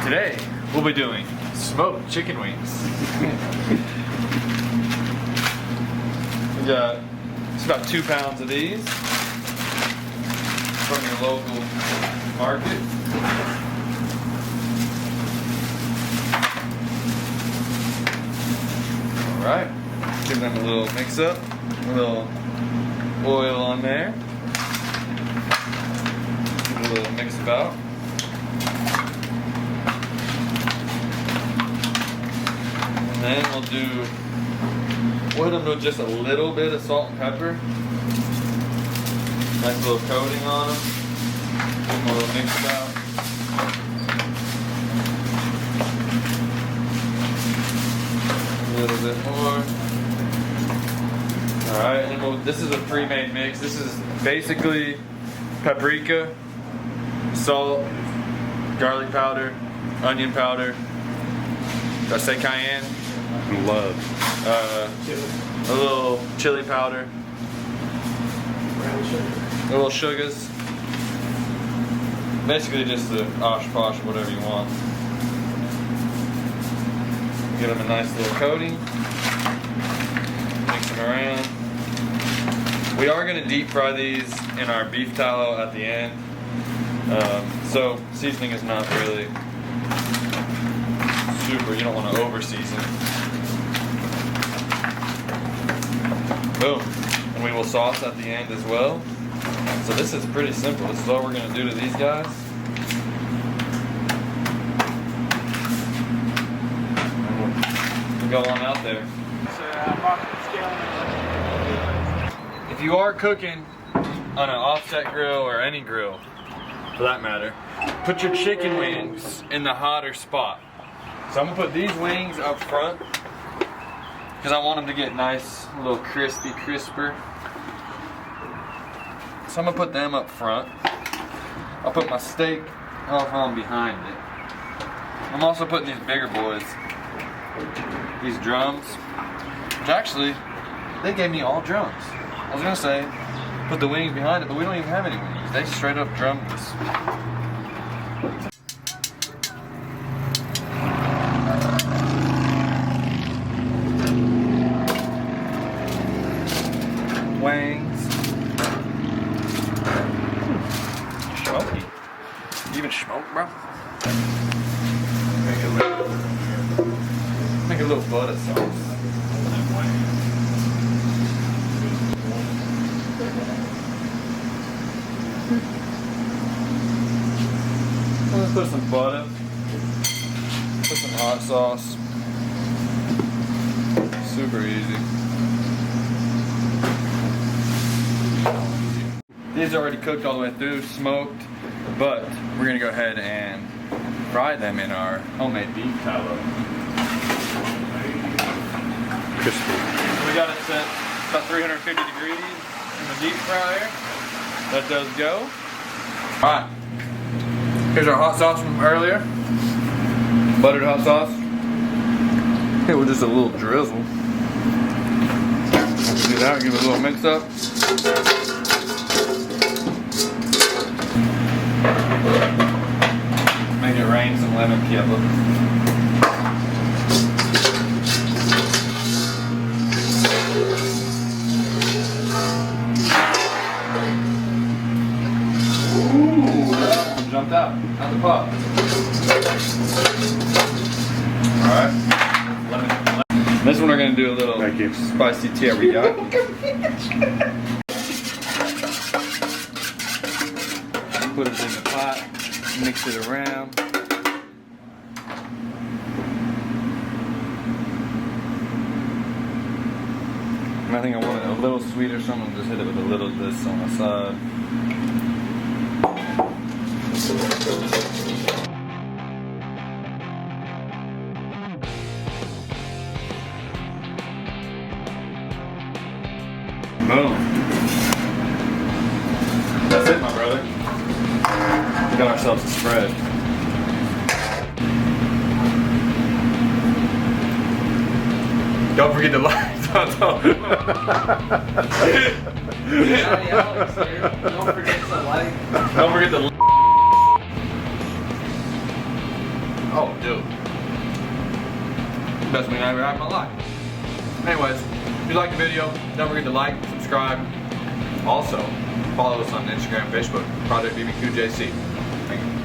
Today, we'll be doing smoked chicken wings. We got, it's about 2 pounds of these from your local market. Alright, give them a little mix up, a little oil on there. Give it a little mix about. And then we'll hit them with just a little bit of salt and pepper. Nice little coating on them. Give them a little mix about. A little bit more. Alright, and then this is a pre-made mix. This is basically paprika, salt, garlic powder, onion powder. Did I say cayenne? Love. A little chili powder. A little sugars. Basically just the osh posh, whatever you want. Give them a nice little coating. Mix them around. We are going to deep fry these in our beef tallow at the end. So seasoning is not really super, you don't want to over season. Boom. And we will sauce at the end as well. So this is pretty simple. This is all we're going to do to these guys. We'll go on out there. If you are cooking on an offset grill or any grill, for that matter, put your chicken wings in the hotter spot. So I'm gonna put these wings up front because I want them to get nice, a little crispy, crisper. So I'm gonna put them up front. I'll put my steak off on behind it. I'm also putting these bigger boys, these drums, which actually, they gave me all drums. I was gonna say, put the wings behind it, but we don't even have any wings. They straight up drummed this. Wings. Smoky. Even smoke, bro. Make a little butter sauce. Let's put some butter. Put some hot sauce. Super easy. These are already cooked all the way through, smoked, but we're gonna go ahead and fry them in our homemade beef tallow. Crispy. We got it set about 350 degrees in the deep fryer. Let those go. All right. Here's our hot sauce from earlier. Buttered hot sauce. Hit with just a little drizzle. Do that, give it a little mix up. Make it rain some lemon pepper. Jumped out the pot. Alright. This one we're going to do a little spicy teriyaki. Put it in the pot, mix it around. And I think I want it a little sweeter, so I'm going to just hit it with a little of this on the side. Boom. That's it, my brother. We got ourselves a spread. Don't forget to like. Don't forget to like. Don't forget to like. Oh. chili. Best wing I ever had in my life. Anyways, if you liked the video, don't forget to like, subscribe. Also, follow us on Instagram, Facebook, Project BBQ JC. Thank you.